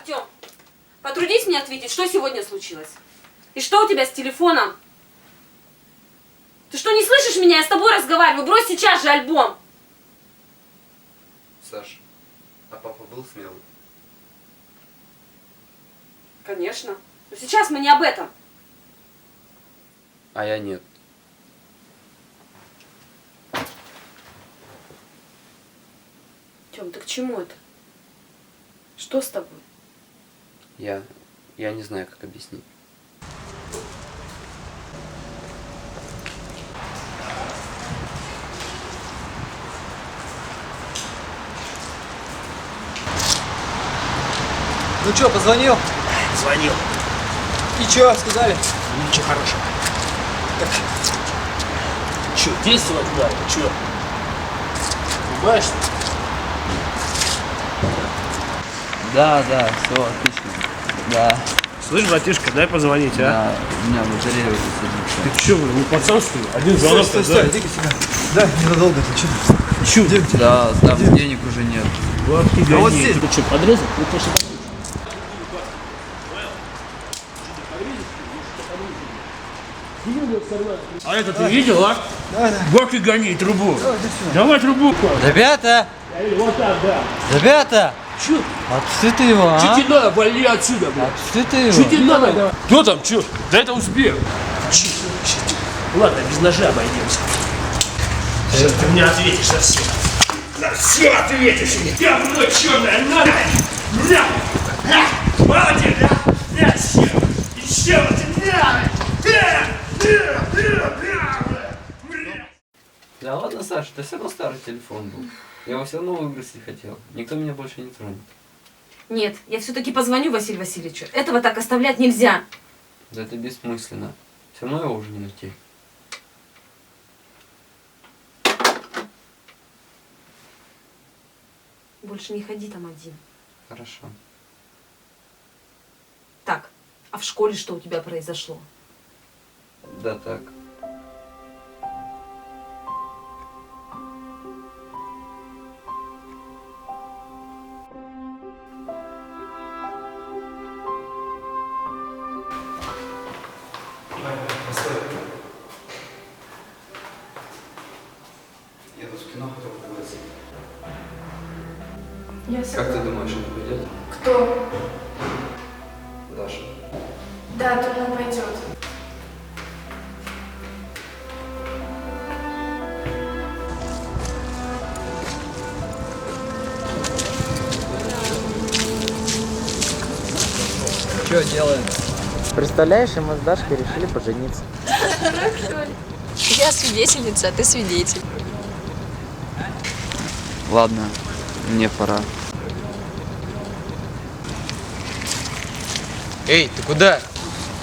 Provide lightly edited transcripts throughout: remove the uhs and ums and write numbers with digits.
Артем, потрудись мне ответить, что сегодня случилось? И что у тебя с телефоном? Ты что, не слышишь меня? Я с тобой разговариваю. Брось сейчас же альбом. Саш, а папа был смелый? Конечно. Но сейчас мы не об этом. А я нет. Тём, ты к чему это? Что с тобой? Я не знаю, как объяснить. Ну чё, позвонил? Звонил. И чё, сказали? Ничего хорошего. Так. Чё, действовать надо? Чё? Понимаешь? Да, все отлично. Да. Слышь, братишка, дай позвонить, а? Да, у меня батарея уже садится. Ты чё, блин, не пацан, что ли? Один звонок. Стой, иди сюда. Да, ненадолго, ты чё? Чё? Да, там денег уже нет. Бабки А вот гони. здесь. Ты что, подрезал? Ну, конечно, подрезал. А это ты видел, а? Да. Бабки гони, трубу. Давай трубу. Ребята! Вот так, да. Ребята! Чё? Отпусти ты его, а? Чё тебе надо? Вали отсюда, блядь. Отпусти ты его. Чё тебе надо? Кто там, чё? Да это узбек. Ладно, без ножа обойдемся. Сейчас ты мне ответишь на все. На все ответишь мне. Говно черное, на! Молодец, да? На, еще вот, Да ладно, Саша, это все равно старый телефон был. Я его все равно выбросить хотел. Никто меня больше не тронет. Нет, я все-таки позвоню Василию Васильевичу. Этого так оставлять нельзя. Да это бессмысленно. Все равно его уже не найти. Больше не ходи там один. Хорошо. Так, а в школе что у тебя произошло? Да так. Я тут в кино хотел пригласить. Как ты думаешь, он пойдет? Кто? Даша. Да, думаю, пойдет. Что делаем? Представляешь, мы с Дашкой решили пожениться. Я свидетельница, а ты свидетель. Ладно, мне пора. Эй, ты куда?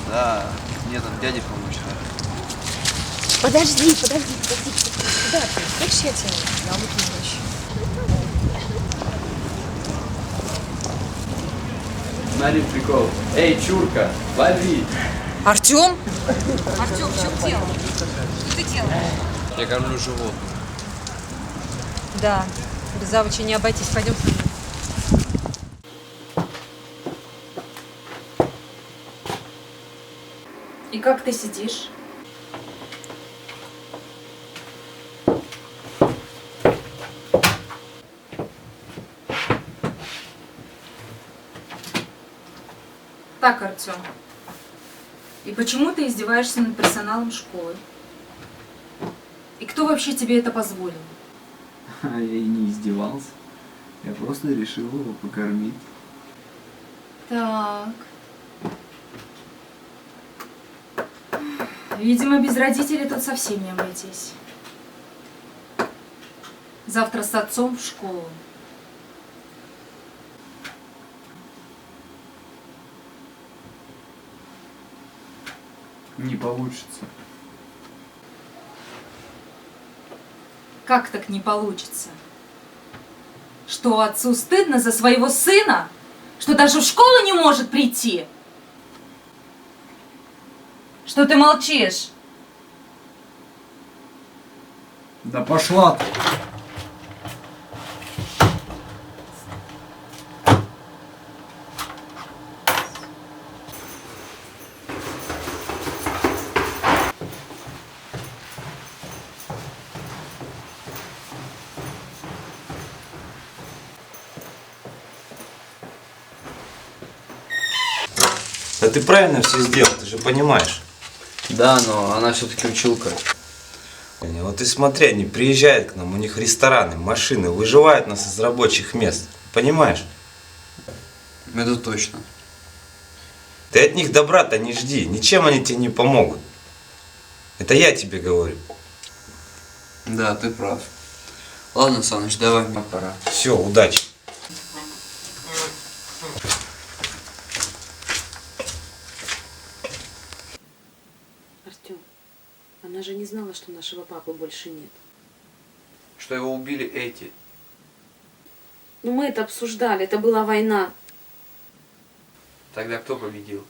Да, мне там дяде помочь надо. Подожди. Куда ты? Хочешь, я тебе дам помощь? Смотри, прикол. Эй, чурка, лови! Артем? Артем, в чем дело? Что ты делаешь? Я кормлю животных. Да, без завуча не обойтись. Пойдем. И как ты сидишь? Так, Артем, и почему ты издеваешься над персоналом школы? И кто вообще тебе это позволил? Я и не издевался. Я просто решил его покормить. Так. Видимо, без родителей тут совсем не обойтись. Завтра с отцом в школу. Не получится. Как так не получится? Что, отцу стыдно за своего сына? Что даже в школу не может прийти? Что ты молчишь? Да пошла ты. Да ты правильно все сделал, ты же понимаешь. Да, но она все-таки училка. Вот и смотри, они приезжают к нам, у них рестораны, машины, выживают нас из рабочих мест. Понимаешь? Это точно. Ты от них добра-то не жди, ничем они тебе не помогут. Это я тебе говорю. Да, ты прав. Ладно, Саныч, давай, мне пора. Все, удачи. Артем, она же не знала, что нашего папы больше нет. Что его убили эти. Ну мы это обсуждали, это была война. Тогда кто победил?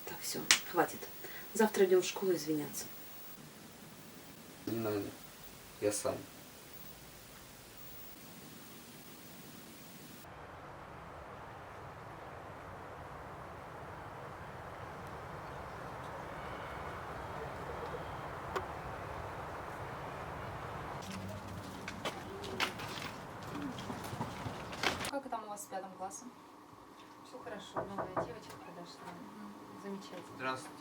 Так, все, хватит. Завтра идем в школу извиняться. Не надо. Я сам. Как там у вас с 5 классом? Все хорошо, новая девочка подошла. Замечательно. Здравствуйте.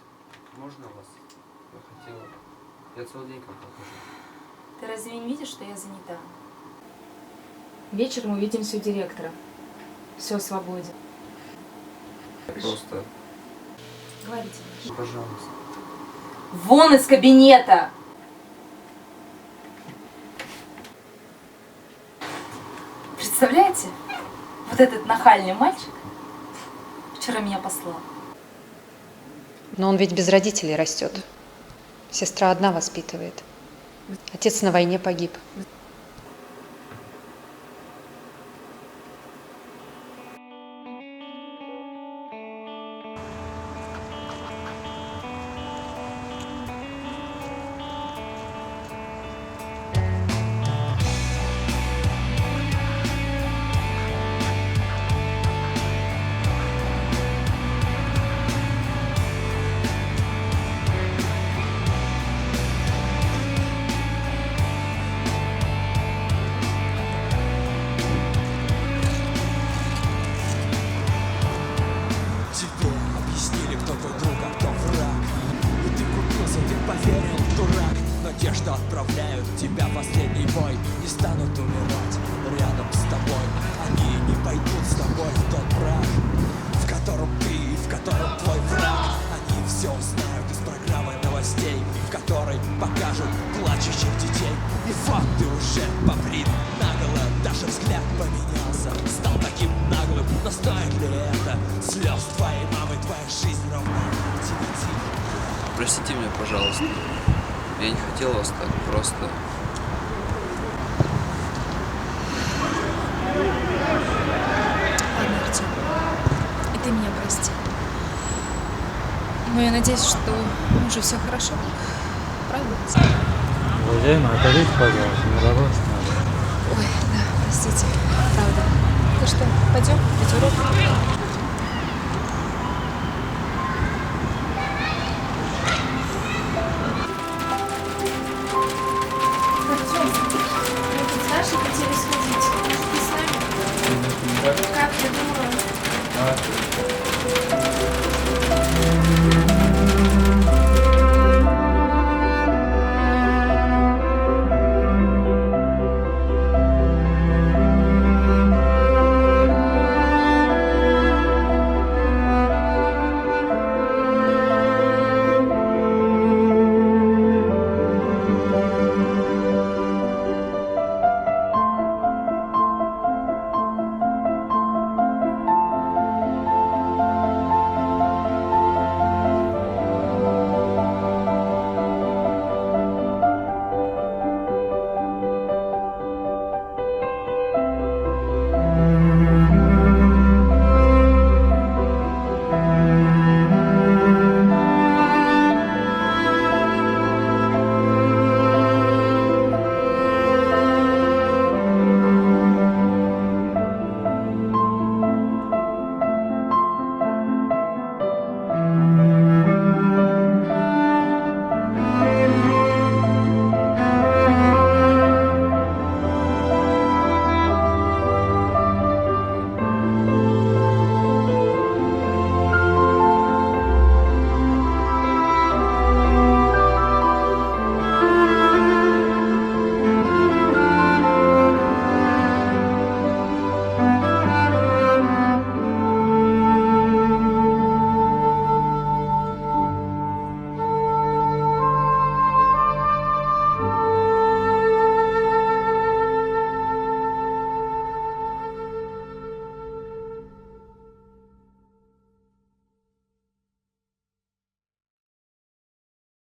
Можно вас? Я хотела. Я целый день как покажу. Ты разве не видишь, что я занята? Вечером увидимся у директора. Все о свободе. Просто, Говорите. пожалуйста. Вон из кабинета! Представляете? Вот этот нахальный мальчик вчера меня послал. Но он ведь без родителей растет. Сестра одна воспитывает. Отец на войне погиб. Тебе объяснили, кто твой друг, а кто враг. И ты купился, ты поверил, дурак. Но те, что отправляют тебя в последний бой, не станут умирать рядом с тобой. Они не пойдут с тобой в тот брак, в котором ты, в котором твой враг. Они все узнают из программы новостей, в которой покажут плачущих детей. И факты уже побрит наголо, даже взгляд поменялся, стал таким наглым. Но стоит ли это слез твоей мамы, твоя жизнь ровно тебе тихо? Простите меня, пожалуйста. Я не хотел вас так просто. Ладно, Артем, и ты меня прости. Но я надеюсь, что уже все хорошо. Правда? Уважаемый, отойдите, пожалуйста, не работать надо. Ой, да, простите, правда. Ну что, пойдем, ведь урок.